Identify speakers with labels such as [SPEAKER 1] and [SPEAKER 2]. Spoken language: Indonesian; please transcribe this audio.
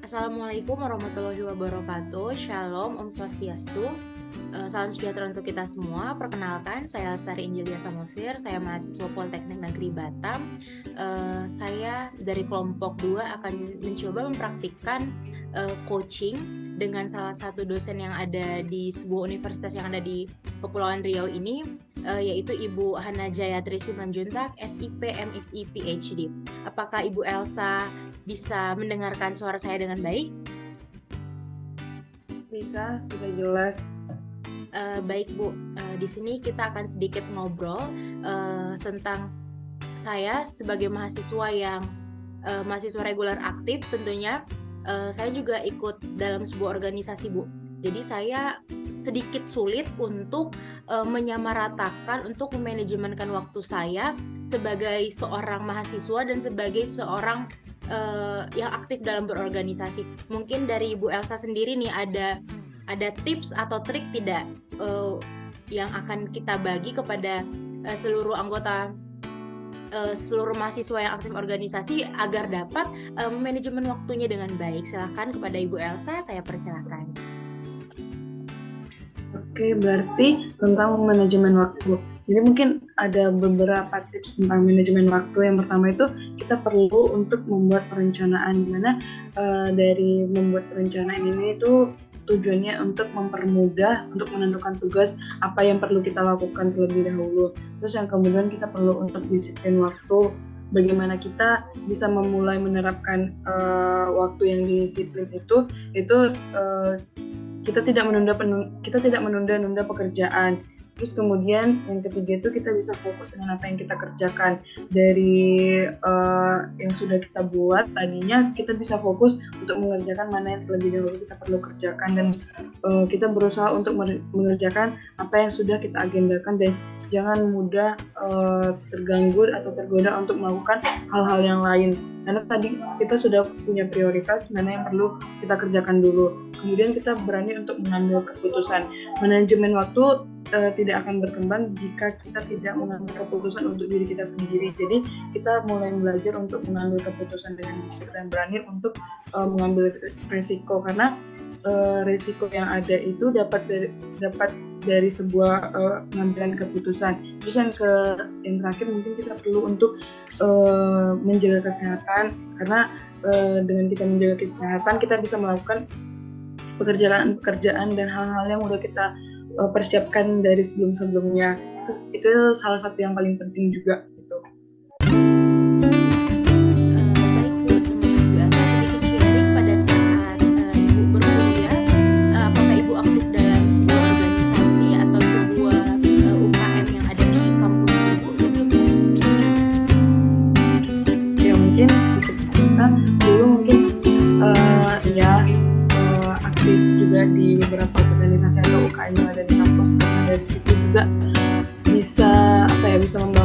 [SPEAKER 1] Assalamualaikum warahmatullahi wabarakatuh. Shalom, Om Swastiastu. Salam sejahtera untuk kita semua. Perkenalkan, saya Lestari Injilia Samosir. Saya mahasiswa Politeknik Negeri Batam. Saya dari kelompok 2 akan mencoba mempraktikkan coaching dengan salah satu dosen yang ada di sebuah universitas yang ada di Kepulauan Riau ini, yaitu Ibu Hana Jayatri Simanjuntak, SIP, MSI, PhD. Apakah Ibu Elsa bisa mendengarkan suara saya dengan baik?
[SPEAKER 2] Bisa, sudah jelas.
[SPEAKER 1] Baik Bu, di sini kita akan sedikit ngobrol tentang saya sebagai mahasiswa yang mahasiswa reguler aktif tentunya. Saya juga ikut dalam sebuah organisasi Bu. Jadi saya sedikit sulit untuk menyamaratakan, untuk memanajemenkan waktu saya sebagai seorang mahasiswa dan sebagai seorang yang aktif dalam berorganisasi. Mungkin dari Ibu Elsa sendiri nih ada tips atau trik tidak yang akan kita bagi kepada seluruh anggota, seluruh mahasiswa yang aktif organisasi agar dapat manajemen waktunya dengan baik. Silakan kepada Ibu Elsa, saya persilakan.
[SPEAKER 2] Oke, berarti tentang manajemen waktu. Jadi mungkin ada beberapa tips tentang manajemen waktu. Yang pertama itu kita perlu untuk membuat perencanaan, dimana dari membuat perencanaan ini itu tujuannya untuk mempermudah untuk menentukan tugas apa yang perlu kita lakukan terlebih dahulu. Terus yang kemudian kita perlu untuk disiplin waktu, bagaimana kita bisa memulai menerapkan waktu yang disiplin itu kita tidak menunda pekerjaan. Terus kemudian yang ketiga itu kita bisa fokus dengan apa yang kita kerjakan dari yang sudah kita buat tadinya. Kita bisa fokus untuk mengerjakan mana yang terlebih dahulu kita perlu kerjakan, dan kita berusaha untuk mengerjakan apa yang sudah kita agendakan, dan jangan mudah terganggu atau tergoda untuk melakukan hal-hal yang lain, karena tadi kita sudah punya prioritas mana yang perlu kita kerjakan dulu. Kemudian kita berani untuk mengambil keputusan. Manajemen waktu tidak akan berkembang jika kita tidak mengambil keputusan untuk diri kita sendiri. Jadi kita mulai belajar untuk mengambil keputusan dengan bijak dan berani untuk mengambil risiko, karena risiko yang ada itu dapat dari sebuah pengambilan keputusan. Terus yang terakhir mungkin kita perlu untuk menjaga kesehatan, karena dengan kita menjaga kesehatan kita bisa melakukan pekerjaan dan hal-hal yang udah kita persiapkan dari sebelum-sebelumnya. Itu salah satu yang paling penting juga. Aktif juga di beberapa organisasi atau UKM yang ada di kampus, karena dari situ juga bisa membantu